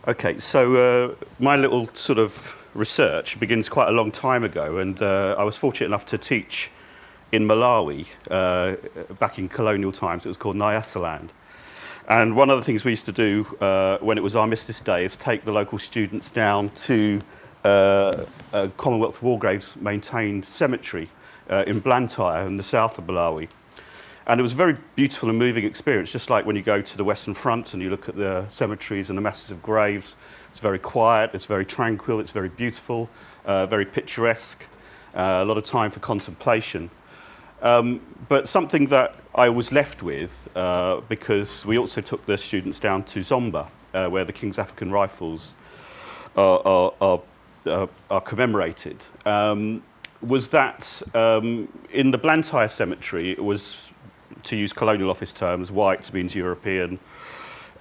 Okay, so my little sort of research begins quite a long time ago, and I was fortunate enough to teach in Malawi back in colonial times. It was called Nyasaland. And one of the things we used to do when it was Armistice Day is take the local students down to a Commonwealth War Graves maintained cemetery in Blantyre in the south of Malawi. And it was a very beautiful and moving experience, just like when you go to the Western Front and you look at the cemeteries and the masses of graves. It's very quiet, it's very tranquil, it's very beautiful, very picturesque, a lot of time for contemplation. But something that I was left with, because we also took the students down to Zomba, where the King's African Rifles are commemorated, was that in the Blantyre Cemetery, it was, to use colonial office terms, white means European,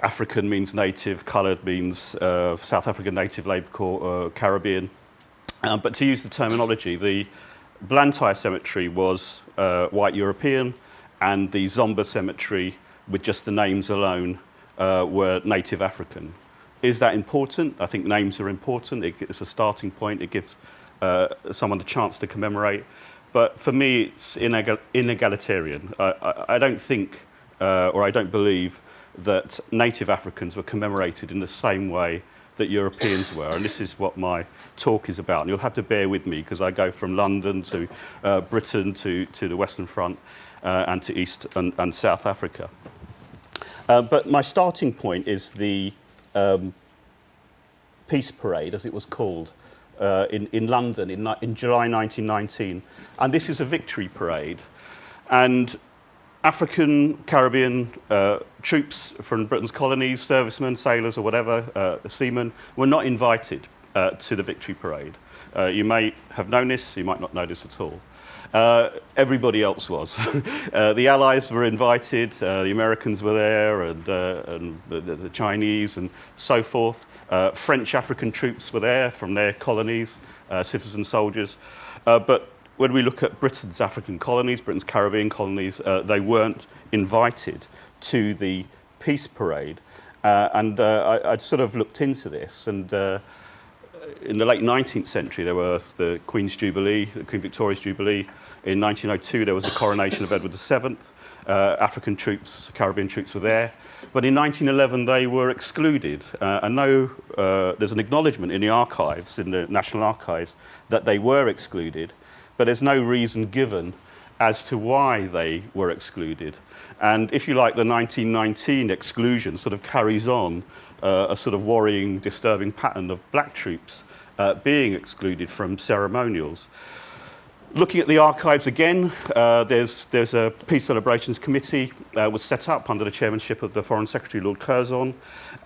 African means native, coloured means South African Native Labour Corps, Caribbean. But to use the terminology, the Blantyre Cemetery was white European, and the Zomba Cemetery, with just the names alone, were native African. Is that important? I think names are important. It's a starting point. It gives someone the chance to commemorate. But for me, it's inegalitarian. I don't think, or I don't believe, that native Africans were commemorated in the same way that Europeans were. And this is what my talk is about. And you'll have to bear with me, because I go from London to Britain to the Western Front and to East and South Africa. But my starting point is the Peace Parade, as it was called, in London in July 1919. And this is a victory parade. And African, Caribbean troops from Britain's colonies, servicemen, sailors or whatever, seamen, were not invited to the victory parade. You may have known this, you might not know this at all. Everybody else was. The Allies were invited, the Americans were there, and the Chinese and so forth. French African troops were there from their colonies, citizen soldiers. But when we look at Britain's African colonies, Britain's Caribbean colonies, they weren't invited to the Peace Parade. I sort of looked into this, and in the late 19th century, there was the Queen's Jubilee, the Queen Victoria's Jubilee. In 1902, there was the coronation of Edward VII. African troops, Caribbean troops were there. But in 1911, they were excluded. And there's an acknowledgement in the archives, in the National Archives, that they were excluded. But there's no reason given as to why they were excluded. And if you like, the 1919 exclusion sort of carries on a sort of worrying, disturbing pattern of black troops being excluded from ceremonials. Looking at the archives again, there's a Peace Celebrations Committee was set up under the chairmanship of the Foreign Secretary, Lord Curzon,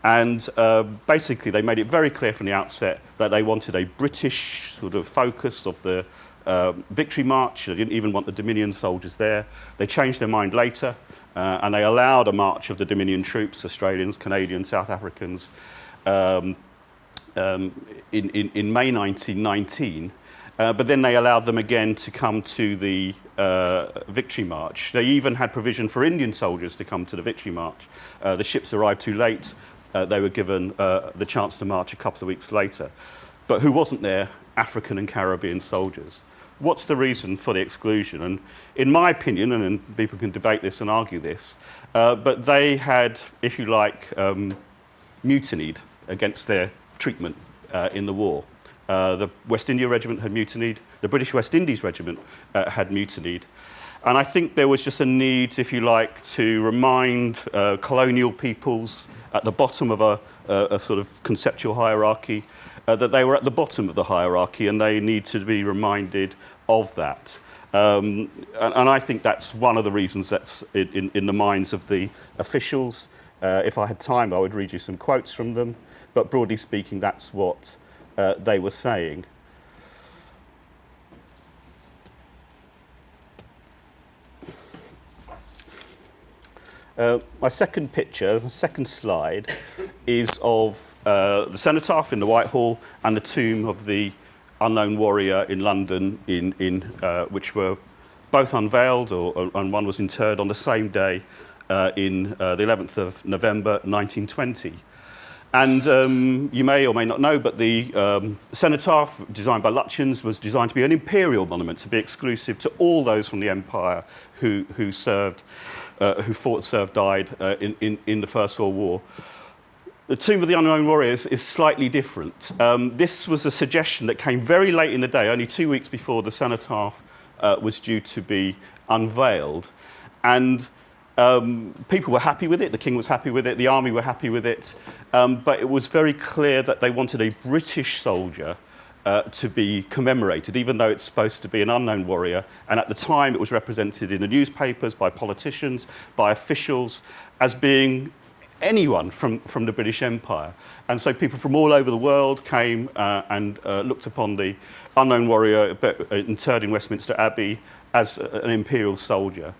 and basically they made it very clear from the outset that they wanted a British sort of focus of the Victory March. They didn't even want the Dominion soldiers there. They changed their mind later, and they allowed a march of the Dominion troops, Australians, Canadians, South Africans, in May 1919. But then they allowed them again to come to the Victory March. They even had provision for Indian soldiers to come to the Victory March. The ships arrived too late. They were given the chance to march a couple of weeks later. But who wasn't there? African and Caribbean soldiers. What's the reason for the exclusion? And in my opinion, and people can debate this and argue this, but they had, if you like, mutinied against their treatment in the war. The West India Regiment had mutinied, the British West Indies Regiment had mutinied. And I think there was just a need, if you like, to remind colonial peoples at the bottom of a sort of conceptual hierarchy that they were at the bottom of the hierarchy, and they need to be reminded of that. And I think that's one of the reasons that's in the minds of the officials. If I had time, I would read you some quotes from them. But broadly speaking, that's what they were saying. My second picture, the second slide, is of the cenotaph in the Whitehall and the tomb of the unknown warrior in London, which were both unveiled, and one was interred on the same day in the 11th of November 1920. And you may or may not know, but the cenotaph, designed by Lutyens, was designed to be an imperial monument, to be exclusive to all those from the empire who fought, served, died in the First World War. The Tomb of the Unknown Warriors is slightly different. This was a suggestion that came very late in the day, only 2 weeks before the cenotaph was due to be unveiled. And people were happy with it, the king was happy with it, the army were happy with it, but it was very clear that they wanted a British soldier to be commemorated, even though it's supposed to be an unknown warrior. And at the time, it was represented in the newspapers, by politicians, by officials, as being anyone from the British Empire. And so people from all over the world came and looked upon the unknown warrior interred in Westminster Abbey as an imperial soldier.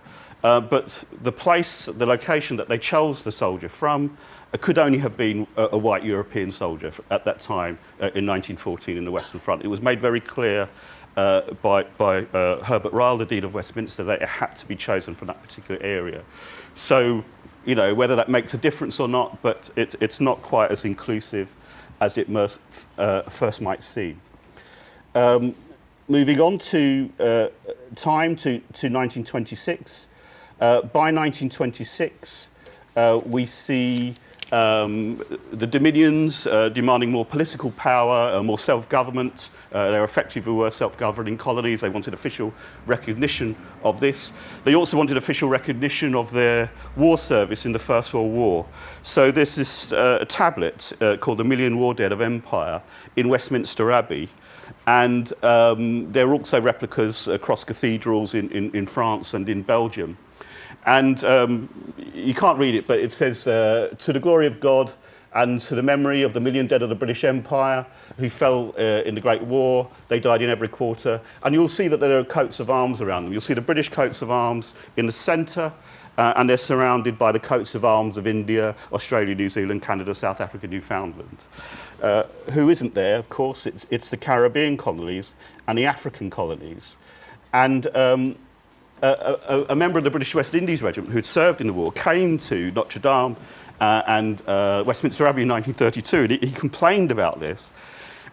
But the place, the location that they chose the soldier from could only have been a white European soldier at that time in 1914 in the Western Front. It was made very clear by Herbert Ryle, the Dean of Westminster, that it had to be chosen from that particular area. So, you know, whether that makes a difference or not, but it's not quite as inclusive as it first might seem. Moving on to time to 1926. By 1926, we see the Dominions demanding more political power, more self-government. They effectively were self-governing colonies. They wanted official recognition of this. They also wanted official recognition of their war service in the First World War. So there's this tablet called The Million War Dead of Empire in Westminster Abbey. And there are also replicas across cathedrals in France and in Belgium. And you can't read it, but it says, to the glory of God and to the memory of the million dead of the British Empire who fell in the Great War. They died in every quarter. And you'll see that there are coats of arms around them. You'll see the British coats of arms in the centre, and they're surrounded by the coats of arms of India, Australia, New Zealand, Canada, South Africa, Newfoundland. Who isn't there? Of course, it's the Caribbean colonies and the African colonies. And a member of the British West Indies Regiment who'd served in the war came to Notre Dame and Westminster Abbey in 1932, and he complained about this.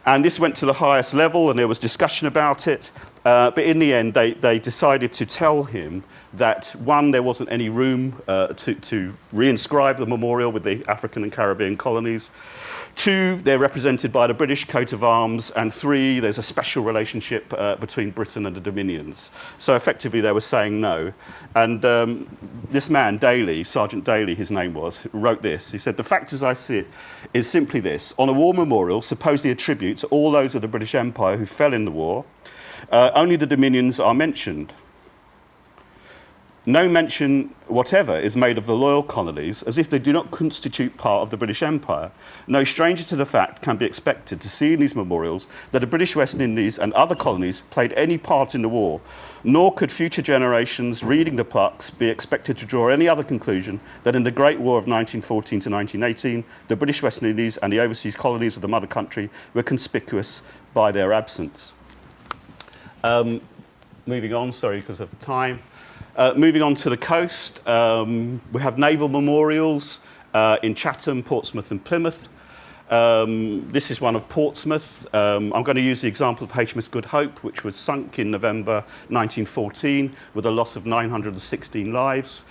And this went to the highest level, and there was discussion about it. But in the end, they decided to tell him that, one, there wasn't any room to reinscribe the memorial with the African and Caribbean colonies. Two, they're represented by the British coat of arms. And three, there's a special relationship between Britain and the Dominions. So effectively, they were saying no. And this man, Daly, Sergeant Daly, his name was, wrote this. He said, "The fact as I see it is simply this. On a war memorial, supposedly a tribute to all those of the British Empire who fell in the war, only the Dominions are mentioned. No mention whatever is made of the loyal colonies, as if they do not constitute part of the British Empire. No stranger to the fact can be expected to see in these memorials that the British West Indies and other colonies played any part in the war, nor could future generations reading the plaques be expected to draw any other conclusion that in the Great War of 1914 to 1918, the British West Indies and the overseas colonies of the mother country were conspicuous by their absence." Moving on, sorry, because of the time. Moving on to the coast, we have naval memorials in Chatham, Portsmouth and Plymouth. This is one of Portsmouth. I'm going to use the example of HMS Good Hope, which was sunk in November 1914 with a loss of 916 lives.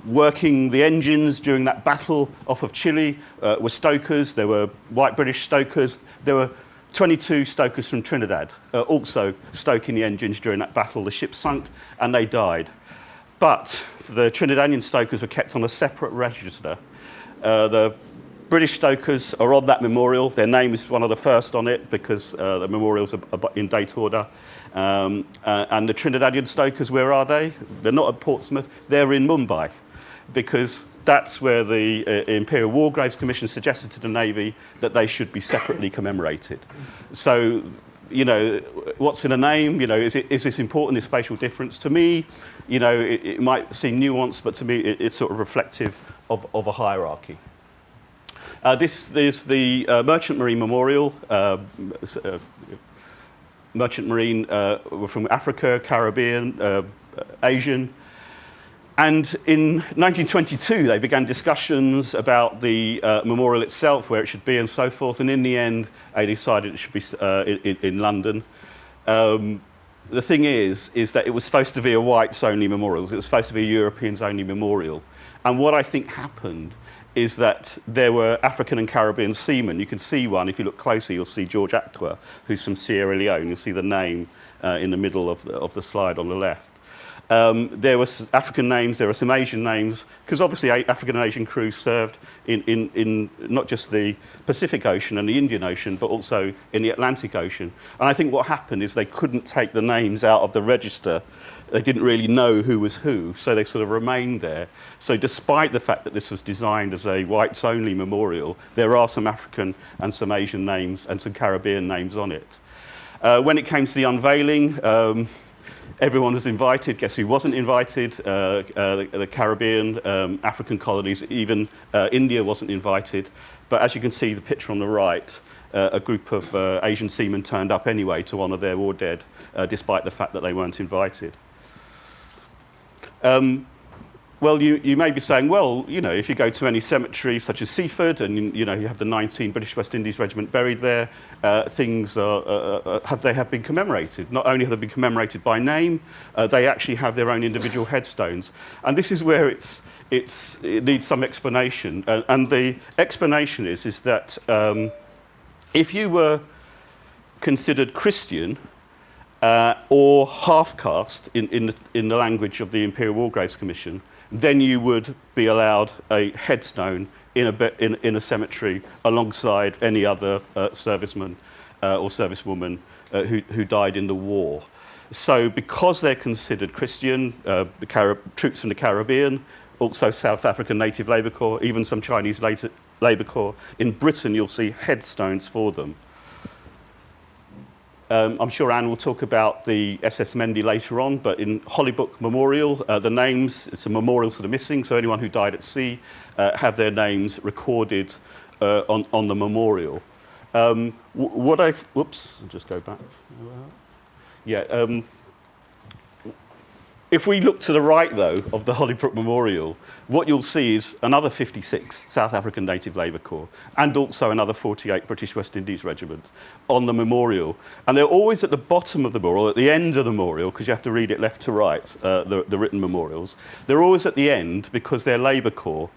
Working the engines during that battle off of Chile were stokers. There were white British stokers. There were 22 stokers from Trinidad, also stoking the engines during that battle. The ship sunk and they died. But the Trinidadian stokers were kept on a separate register. The British stokers are on that memorial. Their name is one of the first on it because the memorials are in date order. And the Trinidadian stokers, where are they? They're not at Portsmouth, they're in Mumbai, because that's where the Imperial War Graves Commission suggested to the Navy that they should be separately commemorated. So, you know, what's in a name? You know, is this important, this spatial difference? To me, you know, it might seem nuanced, but to me, it's sort of reflective of a hierarchy. This is the Merchant Marine Memorial. Merchant Marine were from Africa, Caribbean, Asian. And in 1922, they began discussions about the memorial itself, where it should be and so forth. And in the end, they decided it should be in London. The thing is that it was supposed to be a whites-only memorial. It was supposed to be a Europeans-only memorial. And what I think happened is that there were African and Caribbean seamen. You can see one, if you look closely, you'll see George Actua, who's from Sierra Leone. You'll see the name in the middle of the slide on the left. There were African names, there were some Asian names, because obviously African and Asian crews served in not just the Pacific Ocean and the Indian Ocean, but also in the Atlantic Ocean. And I think what happened is they couldn't take the names out of the register. They didn't really know who was who, so they sort of remained there. So despite the fact that this was designed as a whites-only memorial, there are some African and some Asian names and some Caribbean names on it. When it came to the unveiling, everyone was invited. Guess who wasn't invited? The Caribbean, African colonies, even India wasn't invited. But as you can see, the picture on the right, a group of Asian seamen turned up anyway to honour their war dead, despite the fact that they weren't invited. Well, you may be saying, well, you know, if you go to any cemetery such as Seaford, and you know you have the 19 British West Indies Regiment buried there, things have been commemorated. Not only have they been commemorated by name, they actually have their own individual headstones. And this is where it needs some explanation. And the explanation is that if you were considered Christian or half-caste in the language of the Imperial War Graves Commission, then you would be allowed a headstone in a cemetery alongside any other serviceman or servicewoman who died in the war. So because they're considered Christian, troops from the Caribbean, also South African Native Labour Corps, even some Chinese Labour Corps, in Britain you'll see headstones for them. I'm sure Anne will talk about the SS Mendi later on, but in Hollybrook Memorial, the names, it's a memorial to the missing, so anyone who died at sea have their names recorded on the memorial. Whoops, I'll just go back. Yeah, if we look to the right, though, of the Hollybrook Memorial, what you'll see is another 56 South African Native Labour Corps and also another 48 British West Indies regiments on the memorial. And they're always at the bottom of the memorial, at the end of the memorial, because you have to read it left to right, the written memorials. They're always at the end because they're Labour Corps.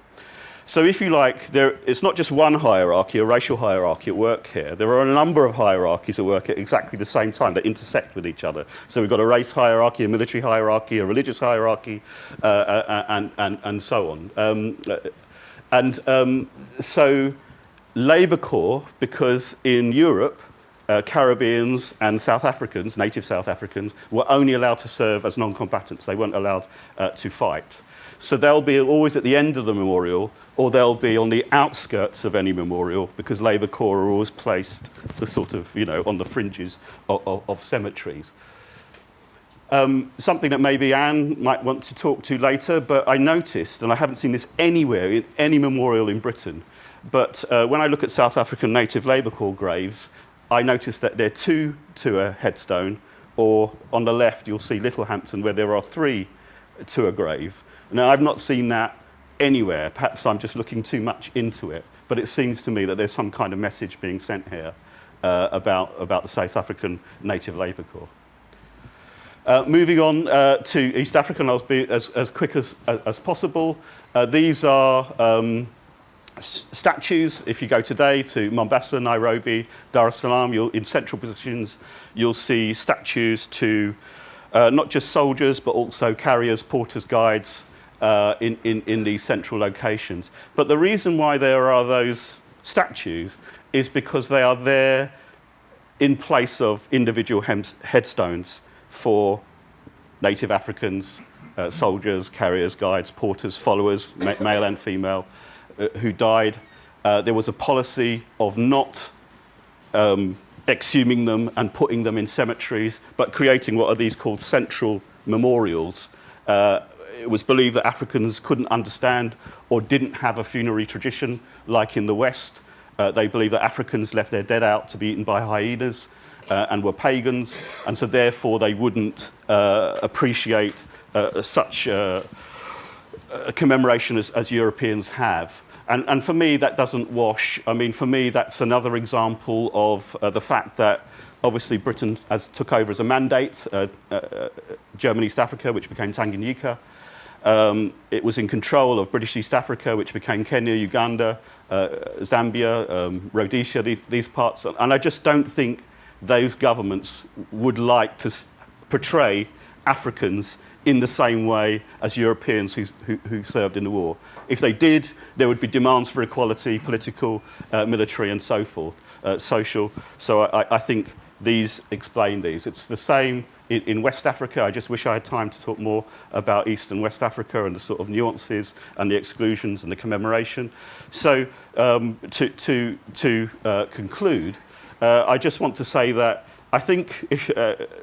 So if you like, it's not just one hierarchy, a racial hierarchy at work here. There are a number of hierarchies at work at exactly the same time that intersect with each other. So we've got a race hierarchy, a military hierarchy, a religious hierarchy, and so on. So Labour Corps, because in Europe, Caribbeans and South Africans, native South Africans, were only allowed to serve as non-combatants. They weren't allowed to fight. So they'll be always at the end of the memorial, or they'll be on the outskirts of any memorial, because Labour Corps are always placed the sort of, on the fringes of cemeteries. Something that maybe Anne might want to talk to later, but I noticed, and I haven't seen this anywhere in any memorial in Britain, but when I look at South African Native Labour Corps graves, I noticed that there are 2 to a headstone, or on the left you'll see Littlehampton where there are 3 to a grave. Now, I've not seen that anywhere. Perhaps I'm just looking too much into it, but it seems to me that there's some kind of message being sent here about the South African Native Labour Corps. Moving on to East Africa, and I'll be as quick as possible. These are statues. If you go today to Mombasa, Nairobi, Dar es Salaam, in central positions, you'll see statues to not just soldiers, but also carriers, porters, guides, in these central locations. But the reason why there are those statues is because they are there in place of individual headstones for native Africans, soldiers, carriers, guides, porters, followers, male and female, who died. There was a policy of not exhuming them and putting them in cemeteries, but creating what are these called central memorials. It was believed that Africans couldn't understand or didn't have a funerary tradition like in the West. They believed that Africans left their dead out to be eaten by hyenas and were pagans, and so therefore they wouldn't appreciate such commemoration as Europeans have. And for me, that doesn't wash. I mean, for me, that's another example of the fact that obviously Britain took over as a mandate, German East Africa, which became Tanganyika. It was in control of British East Africa, which became Kenya, Uganda, Zambia, Rhodesia, these parts. And I just don't think those governments would like to portray Africans in the same way as Europeans who served in the war. If they did, there would be demands for equality, political, military, and so forth, social. So I think these explain these. It's the same in West Africa. I just wish I had time to talk more about East and West Africa and the sort of nuances and the exclusions and the commemoration. So to conclude, I just want to say that I think,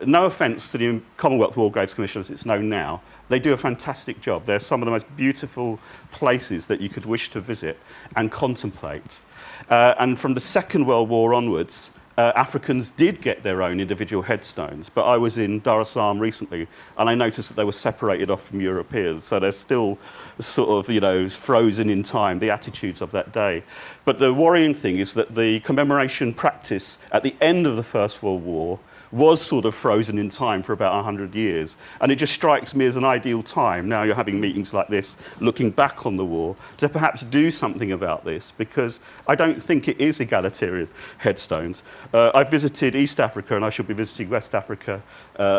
no offence to the Commonwealth War Graves Commission as it's known now, they do a fantastic job. They're some of the most beautiful places that you could wish to visit and contemplate. And from the Second World War onwards, Africans did get their own individual headstones, but I was in Dar es Salaam recently and I noticed that they were separated off from Europeans, so they're still sort of, you know, frozen in time, the attitudes of that day. But the worrying thing is that the commemoration practice at the end of the First World War was sort of frozen in time for about 100 years. And it just strikes me as an ideal time, now you're having meetings like this, looking back on the war, to perhaps do something about this, because I don't think it is egalitarian headstones. I've visited East Africa and I shall be visiting West Africa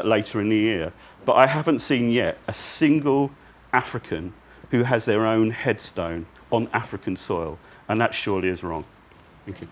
later in the year, but I haven't seen yet a single African who has their own headstone on African soil, and that surely is wrong. Thank you.